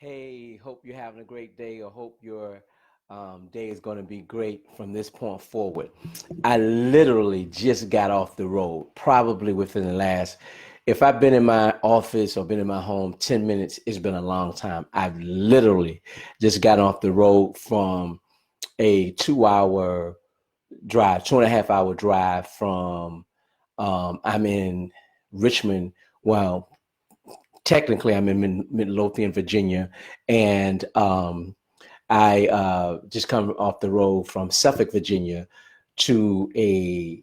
Hey, hope you're having a great day, or hope your day is going to be great from this point forward. I literally just got off the road, probably within the last, if I've been in my office or been in my home 10 minutes, it's been a long time. I've literally just got off the road from a 2 hour drive, 2.5 hour drive from, I'm in Richmond. Well, technically I'm in Midlothian, Virginia, and I just come off the road from Suffolk, Virginia, to a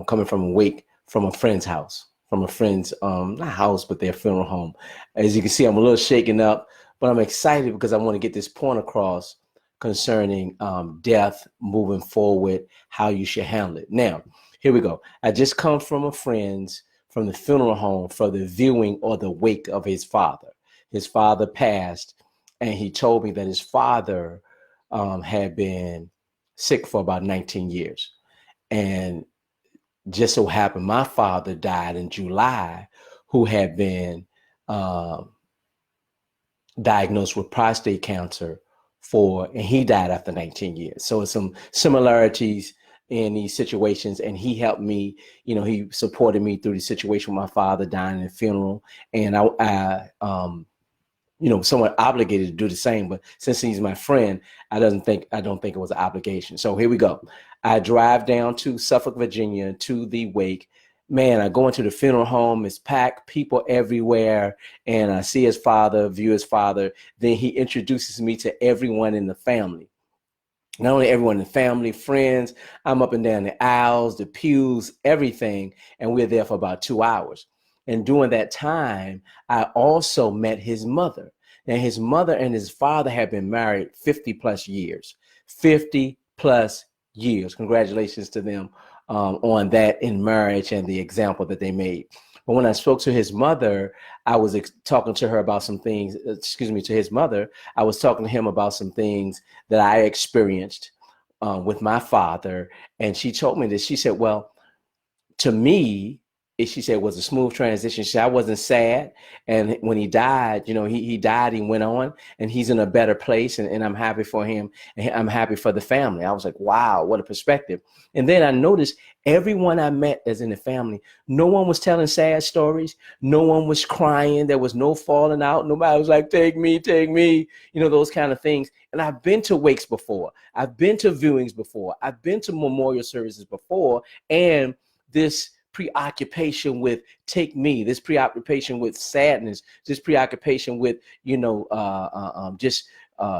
coming from Wake from a friend's house, from a friend's not house but their funeral home. As you can see, I'm a little shaken up, but I'm excited because I want to get this point across concerning death moving forward, how you should handle it. Now, here we go. I just come from a friend's from the funeral home for the viewing or the wake of his father. His father passed, and he told me that his father had been sick for about 19 years. And just so happened, my father died in July, who had been um, diagnosed with prostate cancer and he died after 19 years. So it's some similarities in these situations, and he helped me. He supported me through the situation with my father dying in the funeral, and somewhat obligated to do the same. But since he's my friend, I don't think it was an obligation. So here we go. I drive down to Suffolk, Virginia, to the wake. Man, I go into the funeral home. It's packed, people everywhere, and I see his father, view his father. Then he introduces me to everyone in the family. Not only everyone in the family, friends. I'm up and down the aisles, the pews, everything, and we're there for about 2 hours. And during that time, I also met his mother. Now, his mother and his father have been married 50 plus years. 50 plus years. Congratulations to them on that in marriage and the example that they made. But when I spoke to his mother, I was talking to her about some things, to his mother, I was talking to him about some things that I experienced with my father. And she told me this. She said, well, to me, she said, it was a smooth transition. She said, I wasn't sad. And when he died, he died, he went on, and he's in a better place. And I'm happy for him. And I'm happy for the family. I was like, wow, what a perspective. And then I noticed everyone I met as in the family, no one was telling sad stories. No one was crying. There was no falling out. Nobody was like, take me, those kind of things. And I've been to wakes before. I've been to viewings before. I've been to memorial services before. And this preoccupation with this preoccupation with sadness, this preoccupation with just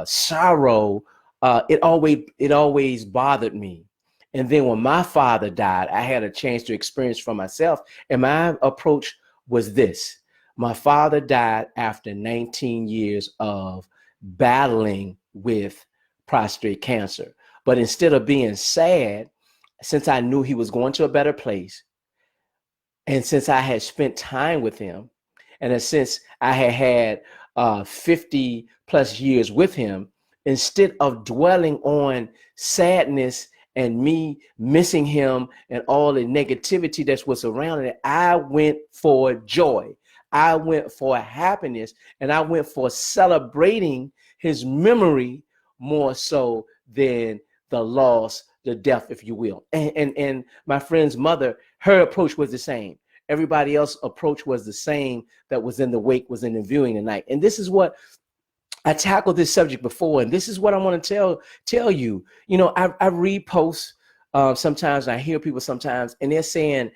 sorrow, it always bothered me. And then when my father died, I had a chance to experience for myself, and my approach was this. My father died after 19 years of battling with prostate cancer. But instead of being sad, since I knew he was going to a better place, and since I had spent time with him, and since I had had 50 plus years with him, instead of dwelling on sadness and me missing him and all the negativity that's what's around it, I went for joy. I went for happiness, and I went for celebrating his memory more so than the loss, the death, if you will. And my friend's mother, her approach was the same. Everybody else's approach was the same that was in the wake, was in the viewing tonight. And this is what I tackled this subject before, and this is what I want to tell you. I read posts sometimes, and I hear people sometimes, and they're saying,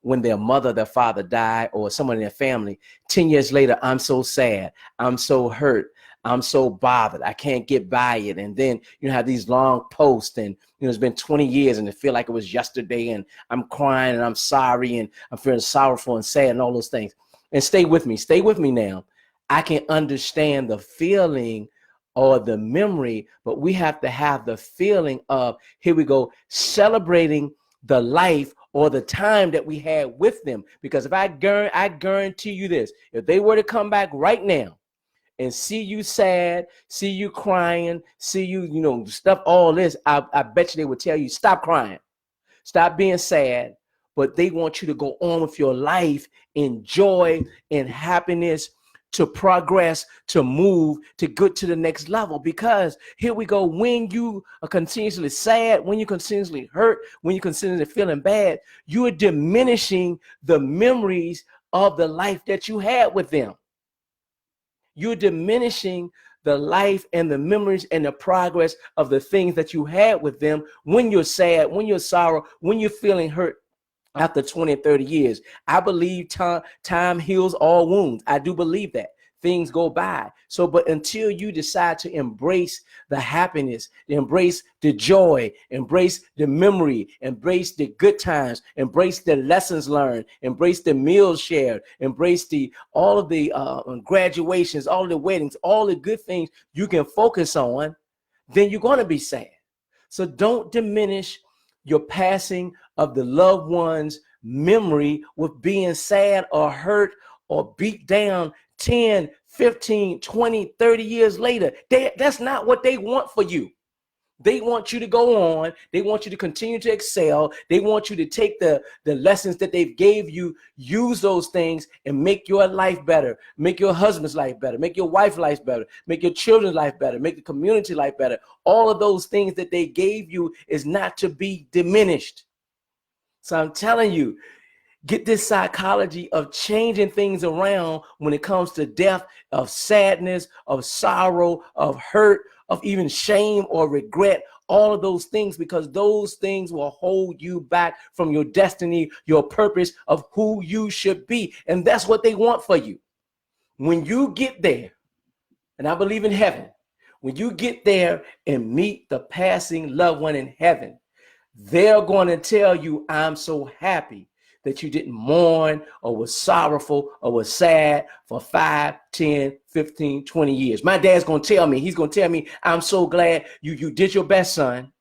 when their mother, their father died, or someone in their family, 10 years later, I'm so sad, I'm so hurt, I'm so bothered, I can't get by it. And then you have these long posts, and it's been 20 years and it feel like it was yesterday, and I'm crying and I'm sorry and I'm feeling sorrowful and sad and all those things. And stay with me now. I can understand the feeling or the memory, but we have to have the feeling of, here we go, celebrating the life or the time that we had with them. Because if I guarantee you this, if they were to come back right now and see you sad, see you crying, see you, stuff, all this, I bet you they would tell you, stop crying, stop being sad. But they want you to go on with your life in joy and happiness, to progress, to move, to get to the next level. Because here we go, when you are continuously sad, when you're continuously hurt, when you're continuously feeling bad, you are diminishing the memories of the life that you had with them. You're diminishing the life and the memories and the progress of the things that you had with them when you're sad, when you're sorrow, when you're feeling hurt. After 20 and 30 years, I believe time heals all wounds. I do believe that. Things go by. So, but until you decide to embrace the happiness, embrace the joy, embrace the memory, embrace the good times, embrace the lessons learned, embrace the meals shared, embrace all of the graduations, all of the weddings, all the good things you can focus on, then you're going to be sad. So don't diminish your passing of the loved one's memory with being sad or hurt or beat down 10, 15, 20, 30 years later. That's not what they want for you. They want you to go on. They want you to continue to excel. They want you to take the lessons that they've gave you, use those things and make your life better, make your husband's life better, make your wife's life better, make your children's life better, make the community life better. All of those things that they gave you is not to be diminished. So I'm telling you, get this psychology of changing things around when it comes to death, of sadness, of sorrow, of hurt, of even shame or regret, all of those things, because those things will hold you back from your destiny, your purpose of who you should be. And that's what they want for you. When you get there, and I believe in heaven, when you get there and meet the passing loved one in heaven, they're going to tell you, I'm so happy that you didn't mourn or was sorrowful or was sad for 5, 10, 15, 20 years. My dad's going to tell me, he's going to tell me, I'm so glad you did your best, son.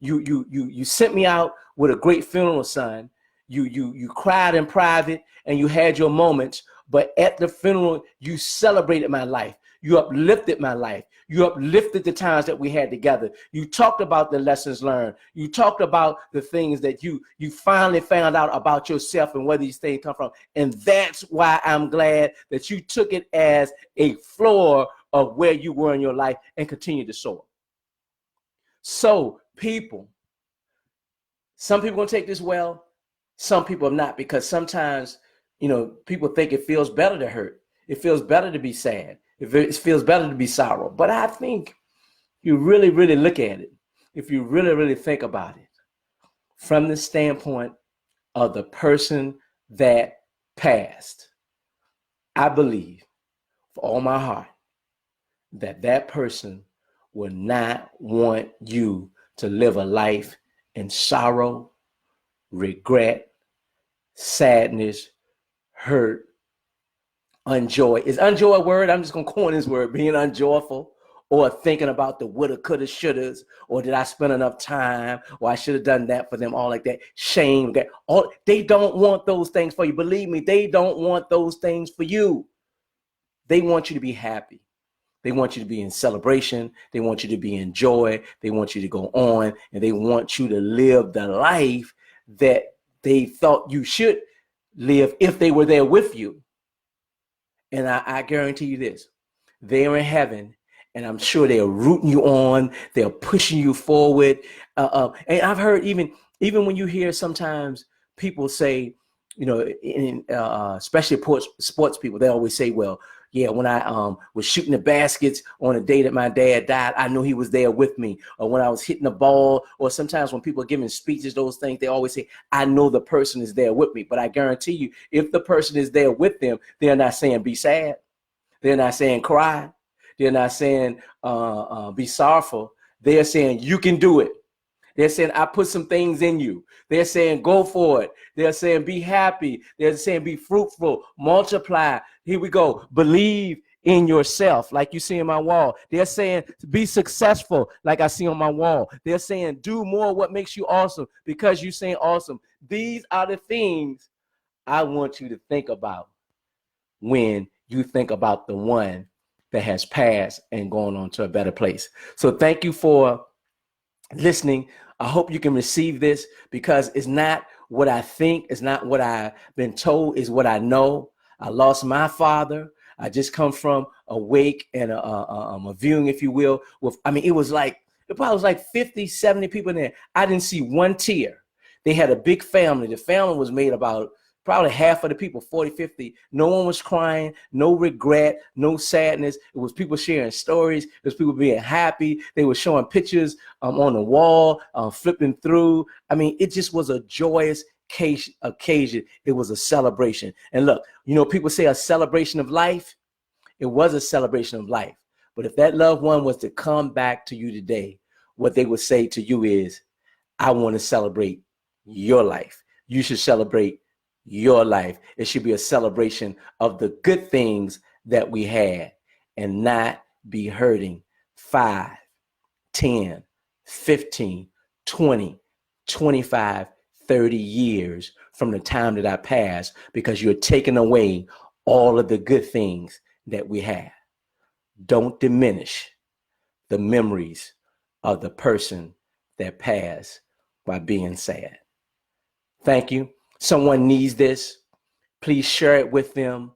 You sent me out with a great funeral, son. You cried in private and you had your moments, but at the funeral, you celebrated my life. You uplifted my life. You uplifted the times that we had together. You talked about the lessons learned. You talked about the things that you finally found out about yourself and where these things come from. And that's why I'm glad that you took it as a floor of where you were in your life and continue to soar. So people, some people gonna take this well, some people are not, because sometimes, people think it feels better to hurt. It feels better to be sad. It feels better to be sorrow. But I think you really, really look at it, if you really, really think about it, from the standpoint of the person that passed, I believe for all my heart that that person will not want you to live a life in sorrow, regret, sadness, hurt, unjoy. Is unjoy a word? I'm just going to coin this word, being unjoyful, or thinking about the woulda, coulda, shouldas, or did I spend enough time, or I should have done that for them, all like that. Shame. They don't want those things for you. Believe me, they don't want those things for you. They want you to be happy. They want you to be in celebration. They want you to be in joy. They want you to go on, and they want you to live the life that they thought you should live if they were there with you. And I guarantee you this, they're in heaven, and I'm sure they're rooting you on. They're pushing you forward. And I've heard even when you hear sometimes people say, especially sports people, they always say, well, yeah, when I was shooting the baskets on the day that my dad died, I knew he was there with me. Or when I was hitting the ball, or sometimes when people are giving speeches, those things, they always say, I know the person is there with me. But I guarantee you, if the person is there with them, they're not saying be sad. They're not saying cry. They're not saying be sorrowful. They're saying you can do it. They're saying, I put some things in you. They're saying, go for it. They're saying, be happy. They're saying, be fruitful, multiply. Here we go. Believe in yourself, like you see on my wall. They're saying, be successful, like I see on my wall. They're saying, do more what makes you awesome, because you're saying awesome. These are the things I want you to think about when you think about the one that has passed and gone on to a better place. So thank you for listening. I hope you can receive this, because it's not what I think, it's not what I've been told, is what I know. I lost my father. I just come from a wake and a viewing, if you will. With, I mean, it probably was like 50, 70 people in there. I didn't see one tear. They had a big family. The family was made about probably half of the people, 40, 50. No one was crying, no regret, no sadness. It was people sharing stories. It was people being happy. They were showing pictures on the wall, flipping through. I mean, it just was a joyous occasion. It was a celebration. And look, you know, people say a celebration of life. It was a celebration of life. But if that loved one was to come back to you today, what they would say to you is, I want to celebrate your life. You should celebrate your life. It should be a celebration of the good things that we had and not be hurting 5, 10, 15, 20, 25, 30 years from the time that I passed because you're taking away all of the good things that we have. Don't diminish the memories of the person that passed by being sad. Thank you. Someone needs this. Please share it with them.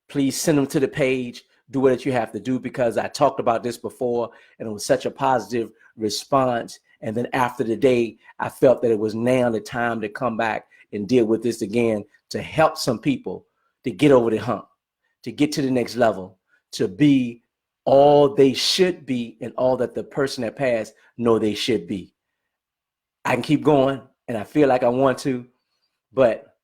Please send them to the page. Do what you have to do because I talked about this before and it was such a positive response. And then after the day, I felt that it was now the time to come back and deal with this again to help some people to get over the hump, to get to the next level, to be all they should be and all that the person that passed know they should be. I can keep going and I feel like I want to, but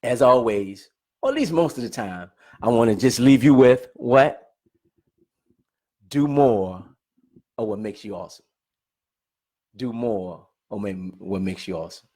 as always, or at least most of the time, I want to just leave you with what? Do more of what makes you awesome. Do more of what makes you awesome.